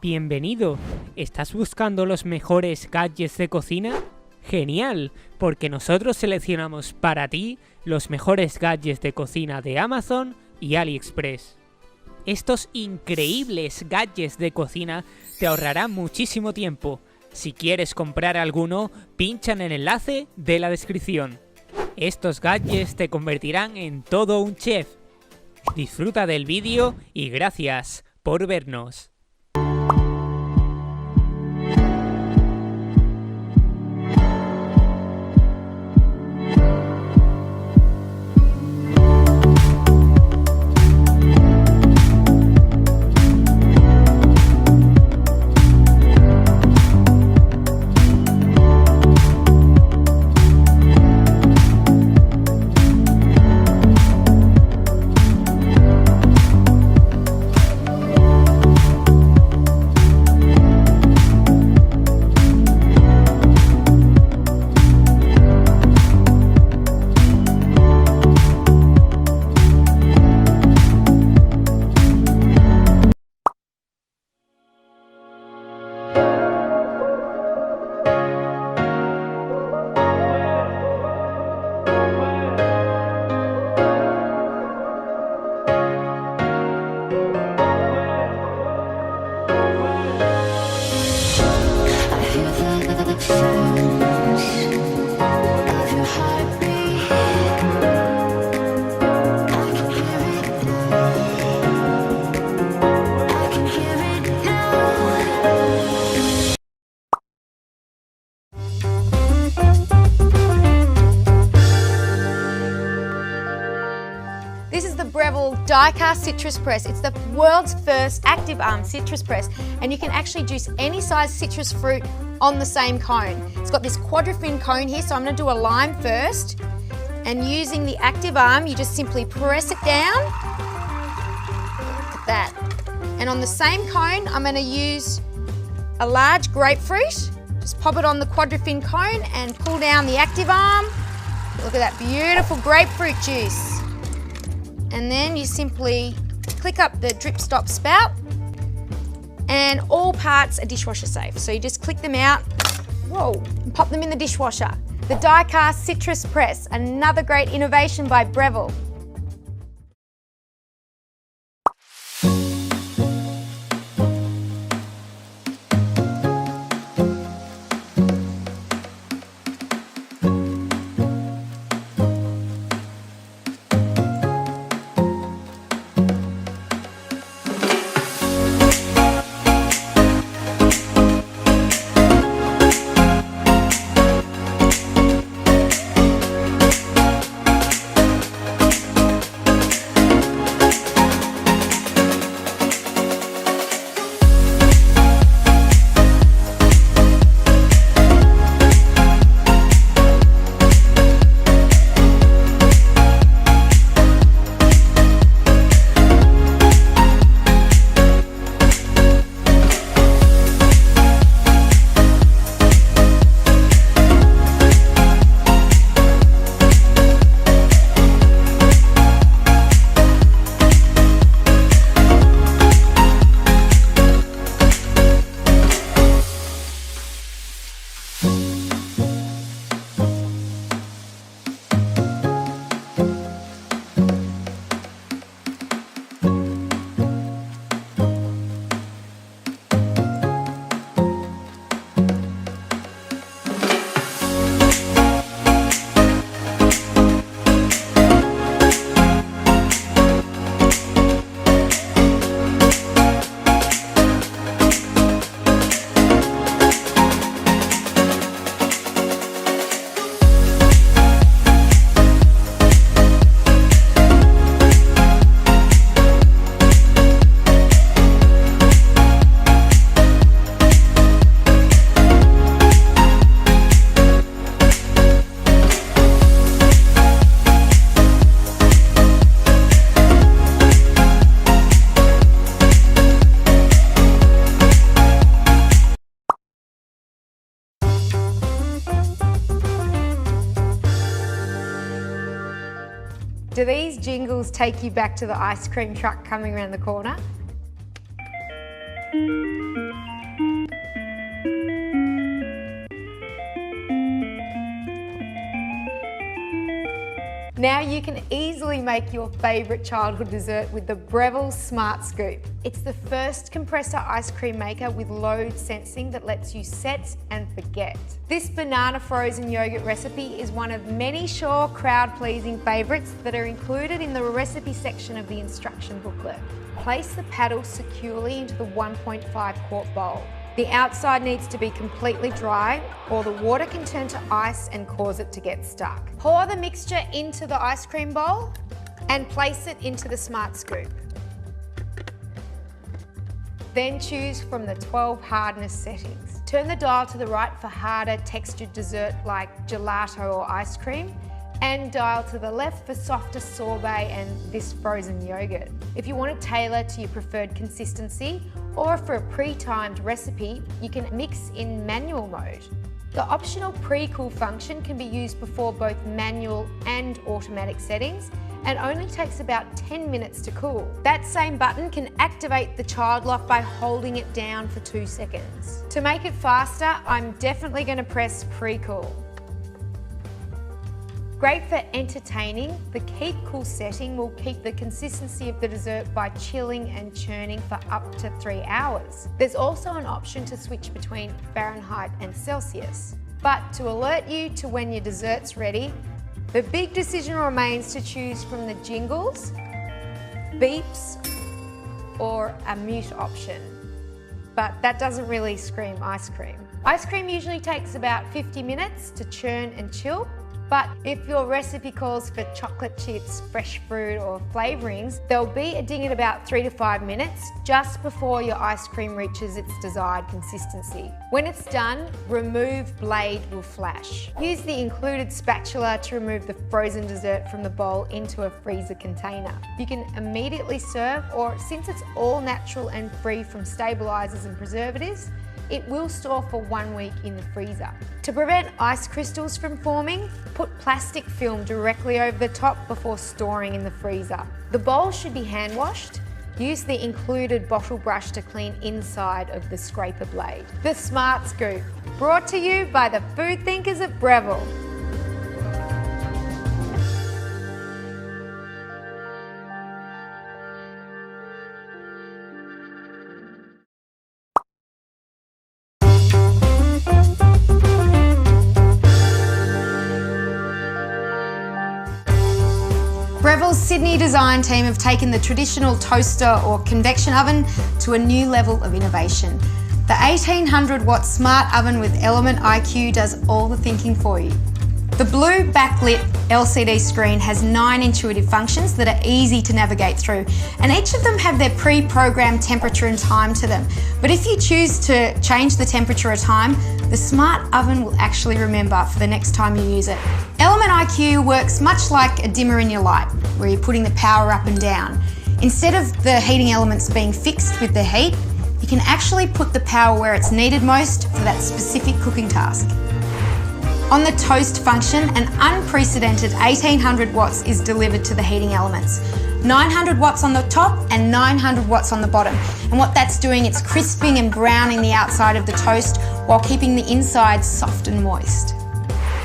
Bienvenido. ¿Estás buscando los mejores gadgets de cocina? ¡Genial! Porque nosotros seleccionamos para ti los mejores gadgets de cocina de Amazon y AliExpress. Estos increíbles gadgets de cocina te ahorrarán muchísimo tiempo. Si quieres comprar alguno, pincha en el enlace de la descripción. Estos gadgets te convertirán en todo un chef. Disfruta del vídeo y gracias por vernos. This is the Breville die-cast citrus press. It's the world's first active arm citrus press, and you can actually juice any size citrus fruit on the same cone. It's got this quadrifin cone here, so I'm going to do a lime first, and using the active arm you just simply press it down. Look at that. And on the same cone I'm going to use a large grapefruit. Just pop it on the quadrifin cone and pull down the active arm. Look at that beautiful grapefruit juice. And then you simply click up the drip stop spout, and all parts are dishwasher safe. So you just click them out, whoa, and pop them in the dishwasher. The die-cast citrus press, another great innovation by Breville. Do these jingles take you back to the ice cream truck coming around the corner? Now you can easily make your favourite childhood dessert with the Breville Smart Scoop. It's the first compressor ice cream maker with load sensing that lets you set and forget. This banana frozen yogurt recipe is one of many sure crowd-pleasing favourites that are included in the recipe section of the instruction booklet. Place the paddle securely into the 1.5 quart bowl. The outside needs to be completely dry or the water can turn to ice and cause it to get stuck. Pour the mixture into the ice cream bowl and place it into the Smart Scoop. Then choose from the 12 hardness settings. Turn the dial to the right for harder textured dessert like gelato or ice cream, and dial to the left for softer sorbet and this frozen yogurt. If you want to tailor to your preferred consistency, or for a pre-timed recipe, you can mix in manual mode. The optional pre-cool function can be used before both manual and automatic settings and only takes about 10 minutes to cool. That same button can activate the child lock by holding it down for 2 seconds. To make it faster, I'm definitely going to press pre-cool. Great for entertaining, the keep cool setting will keep the consistency of the dessert by chilling and churning for up to 3 hours. There's also an option to switch between Fahrenheit and Celsius. But to alert you to when your dessert's ready, the big decision remains to choose from the jingles, beeps, or a mute option. But that doesn't really scream ice cream. Ice cream usually takes about 50 minutes to churn and chill. But if your recipe calls for chocolate chips, fresh fruit or flavourings, there'll be a ding at about 3 to 5 minutes just before your ice cream reaches its desired consistency. When it's done, remove blade will flash. Use the included spatula to remove the frozen dessert from the bowl into a freezer container. You can immediately serve, or since it's all natural and free from stabilisers and preservatives, it will store for 1 week in the freezer. To prevent ice crystals from forming, put plastic film directly over the top before storing in the freezer. The bowl should be hand washed. Use the included bottle brush to clean inside of the scraper blade. The Smart Scoop, brought to you by the food thinkers at Breville. Breville's Sydney design team have taken the traditional toaster or convection oven to a new level of innovation. The 1800 watt smart oven with Element IQ does all the thinking for you. The blue backlit LCD screen has 9 intuitive functions that are easy to navigate through, and each of them have their pre-programmed temperature and time to them. But if you choose to change the temperature or time, the smart oven will actually remember for the next time you use it. Element IQ works much like a dimmer in your light, where you're putting the power up and down. Instead of the heating elements being fixed with the heat, you can actually put the power where it's needed most for that specific cooking task. On the toast function, an unprecedented 1800 watts is delivered to the heating elements. 900 watts on the top and 900 watts on the bottom. And what that's doing, it's crisping and browning the outside of the toast while keeping the inside soft and moist.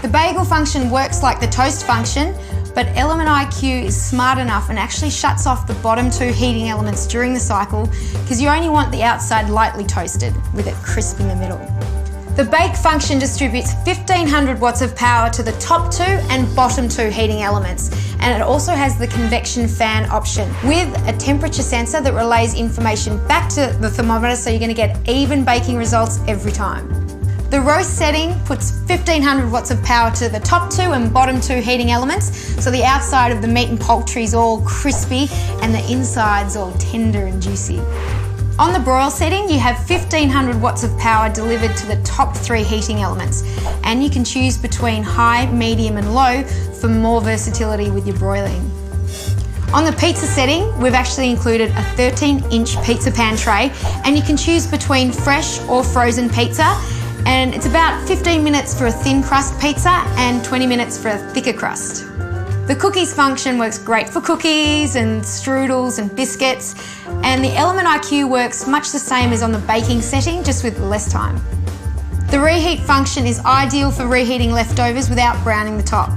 The bagel function works like the toast function, but Element IQ is smart enough and actually shuts off the bottom 2 heating elements during the cycle because you only want the outside lightly toasted with it crisp in the middle. The bake function distributes 1500 watts of power to the top 2 and bottom 2 heating elements, and it also has the convection fan option with a temperature sensor that relays information back to the thermometer, so you're going to get even baking results every time. The roast setting puts 1500 watts of power to the top 2 and bottom 2 heating elements, so the outside of the meat and poultry is all crispy and the inside's all tender and juicy. On the broil setting, you have 1500 watts of power delivered to the top 3 heating elements, and you can choose between high, medium and low for more versatility with your broiling. On the pizza setting, we've actually included a 13-inch pizza pan tray, and you can choose between fresh or frozen pizza, and it's about 15 minutes for a thin crust pizza and 20 minutes for a thicker crust. The cookies function works great for cookies and strudels and biscuits, and the element IQ works much the same as on the baking setting, just with less time. The reheat function is ideal for reheating leftovers without browning the top.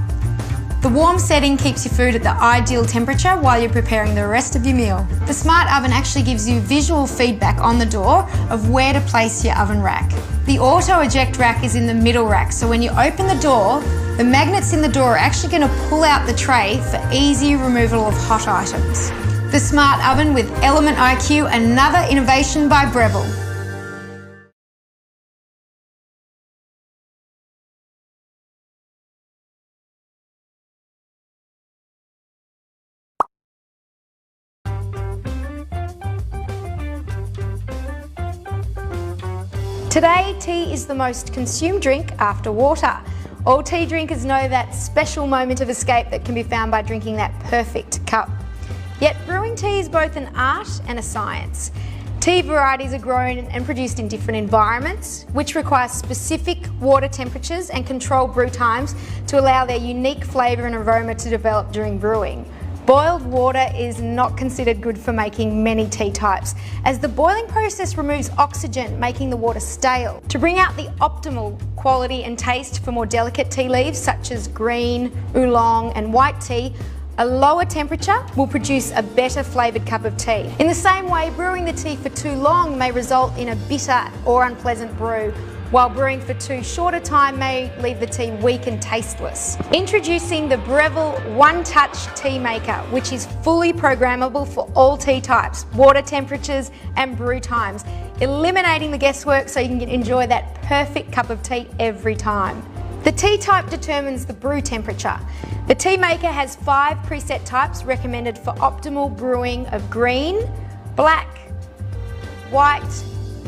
The warm setting keeps your food at the ideal temperature while you're preparing the rest of your meal. The smart oven actually gives you visual feedback on the door of where to place your oven rack. The auto eject rack is in the middle rack, so when you open the door, the magnets in the door are actually going to pull out the tray for easy removal of hot items. The smart oven with element IQ, another innovation by Breville. Today, tea is the most consumed drink after water. All tea drinkers know that special moment of escape that can be found by drinking that perfect cup. Yet brewing tea is both an art and a science. Tea varieties are grown and produced in different environments, which require specific water temperatures and controlled brew times to allow their unique flavour and aroma to develop during brewing. Boiled water is not considered good for making many tea types, as the boiling process removes oxygen, making the water stale. To bring out the optimal quality and taste for more delicate tea leaves, such as green, oolong and white tea, a lower temperature will produce a better flavoured cup of tea. In the same way, brewing the tea for too long may result in a bitter or unpleasant brew, while brewing for too short a time may leave the tea weak and tasteless. Introducing the Breville One Touch Tea Maker, which is fully programmable for all tea types, water temperatures and brew times, eliminating the guesswork so you can enjoy that perfect cup of tea every time. The tea type determines the brew temperature. The tea maker has 5 preset types recommended for optimal brewing of green, black, white,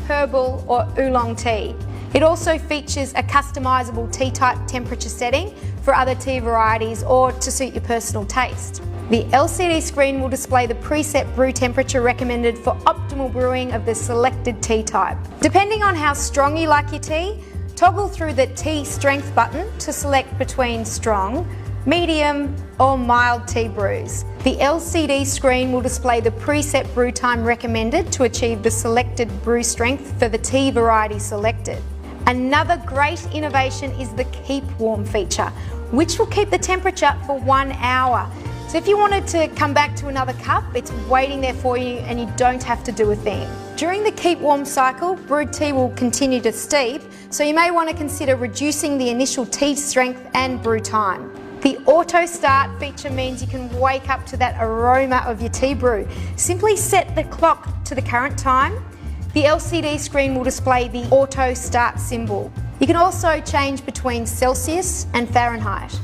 herbal or oolong tea. It also features a customisable tea type temperature setting for other tea varieties or to suit your personal taste. The LCD screen will display the preset brew temperature recommended for optimal brewing of the selected tea type. Depending on how strong you like your tea, toggle through the tea strength button to select between strong, medium or mild tea brews. The LCD screen will display the preset brew time recommended to achieve the selected brew strength for the tea variety selected. Another great innovation is the keep warm feature, which will keep the temperature for 1 hour. So if you wanted to come back to another cup, it's waiting there for you and you don't have to do a thing. During the keep warm cycle, brewed tea will continue to steep, so you may want to consider reducing the initial tea strength and brew time. The auto start feature means you can wake up to that aroma of your tea brew. Simply set the clock to the current time. The LCD screen will display the auto start symbol. You can also change between Celsius and Fahrenheit.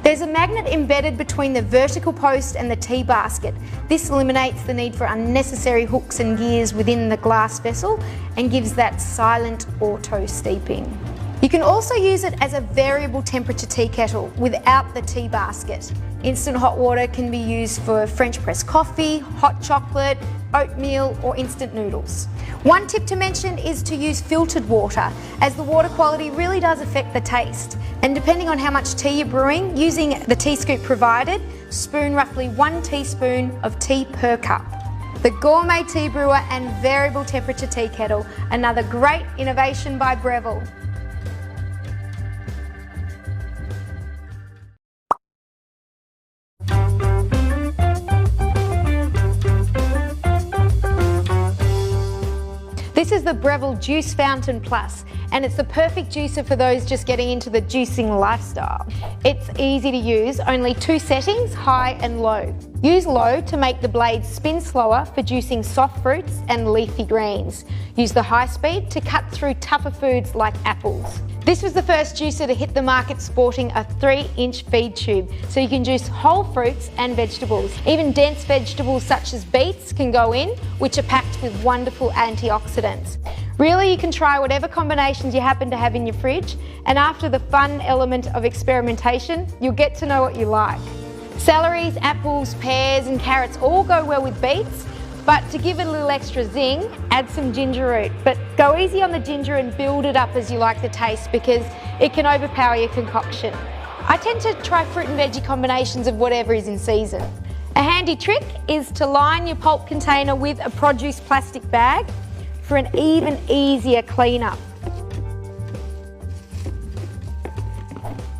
There's a magnet embedded between the vertical post and the tea basket. This eliminates the need for unnecessary hooks and gears within the glass vessel and gives that silent auto steeping. You can also use it as a variable temperature tea kettle without the tea basket. Instant hot water can be used for French press coffee, hot chocolate, oatmeal or instant noodles. One tip to mention is to use filtered water, as the water quality really does affect the taste. And depending on how much tea you're brewing, using the tea scoop provided, spoon roughly 1 teaspoon of tea per cup. The Gourmet Tea Brewer and Variable Temperature Tea Kettle, another great innovation by Breville. This is the Breville Juice Fountain Plus, and it's the perfect juicer for those just getting into the juicing lifestyle. It's easy to use, only 2 settings, high and low. Use low to make the blades spin slower for juicing soft fruits and leafy greens. Use the high speed to cut through tougher foods like apples. This was the first juicer to hit the market sporting a 3-inch feed tube, so you can juice whole fruits and vegetables. Even dense vegetables such as beets can go in, which are packed with wonderful antioxidants. Really, you can try whatever combinations you happen to have in your fridge, and after the fun element of experimentation, you'll get to know what you like. Celeries, apples, pears and carrots all go well with beets, but to give it a little extra zing, add some ginger root. But go easy on the ginger and build it up as you like the taste, because it can overpower your concoction. I tend to try fruit and veggie combinations of whatever is in season. A handy trick is to line your pulp container with a produce plastic bag for an even easier cleanup.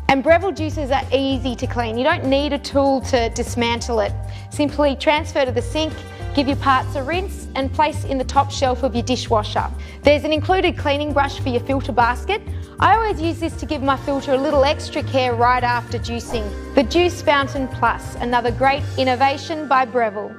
And Breville juices are easy to clean. You don't need a tool to dismantle it. Simply transfer to the sink, give your parts a rinse and place in the top shelf of your dishwasher. There's an included cleaning brush for your filter basket. I always use this to give my filter a little extra care right after juicing. The Juice Fountain Plus, another great innovation by Breville.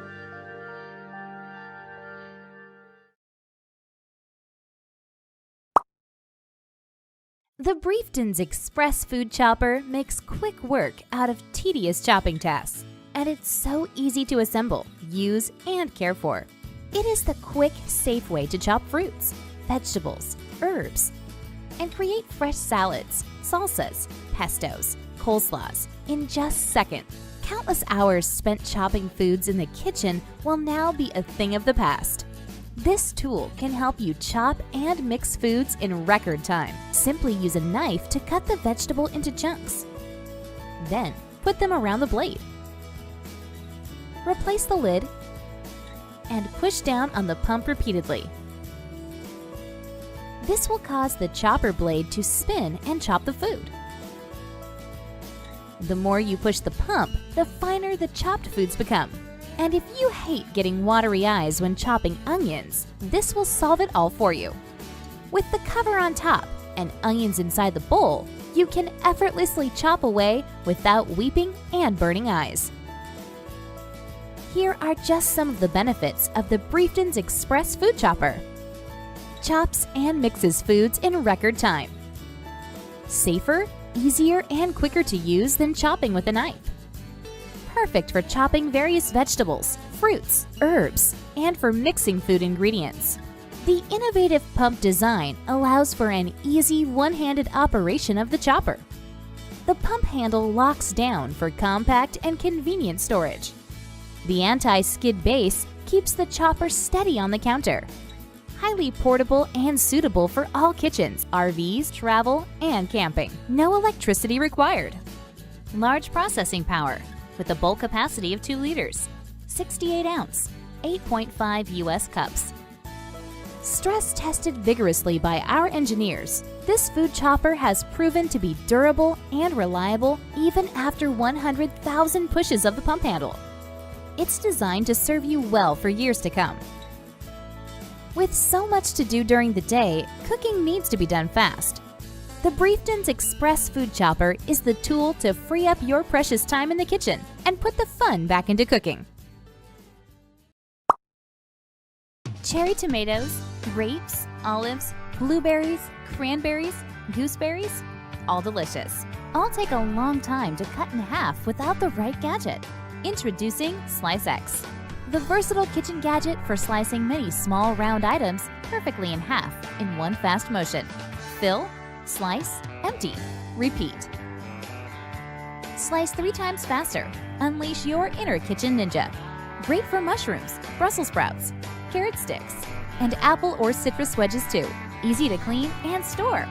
The Briefton's Express Food Chopper makes quick work out of tedious chopping tasks, and it's so easy to assemble, use, and care for. It is the quick, safe way to chop fruits, vegetables, herbs, and create fresh salads, salsas, pestos, coleslaws in just seconds. Countless hours spent chopping foods in the kitchen will now be a thing of the past. This tool can help you chop and mix foods in record time. Simply use a knife to cut the vegetable into chunks. Then, put them around the blade. Replace the lid and push down on the pump repeatedly. This will cause the chopper blade to spin and chop the food. The more you push the pump, the finer the chopped foods become. And if you hate getting watery eyes when chopping onions, this will solve it all for you. With the cover on top and onions inside the bowl, you can effortlessly chop away without weeping and burning eyes. Here are just some of the benefits of the Briefton's Express Food Chopper. Chops and mixes foods in record time. Safer, easier, and quicker to use than chopping with a knife. Perfect for chopping various vegetables, fruits, herbs, and for mixing food ingredients. The innovative pump design allows for an easy one-handed operation of the chopper. The pump handle locks down for compact and convenient storage. The anti-skid base keeps the chopper steady on the counter. Highly portable and suitable for all kitchens, RVs, travel, and camping. No electricity required. Large processing power with a bulk capacity of 2 liters, 68 ounce, 8.5 US cups. Stress tested vigorously by our engineers, this food chopper has proven to be durable and reliable even after 100,000 pushes of the pump handle. It's designed to serve you well for years to come. With so much to do during the day, cooking needs to be done fast. The Briefton's Express Food Chopper is the tool to free up your precious time in the kitchen and put the fun back into cooking. Cherry tomatoes, grapes, olives, blueberries, cranberries, gooseberries, all delicious. All take a long time to cut in half without the right gadget. Introducing Slice X, the versatile kitchen gadget for slicing many small round items perfectly in half in one fast motion. Fill, slice, empty, repeat. Slice 3 times faster. Unleash your inner kitchen ninja. Great for mushrooms, Brussels sprouts, carrot sticks, and apple or citrus wedges too. Easy to clean and store.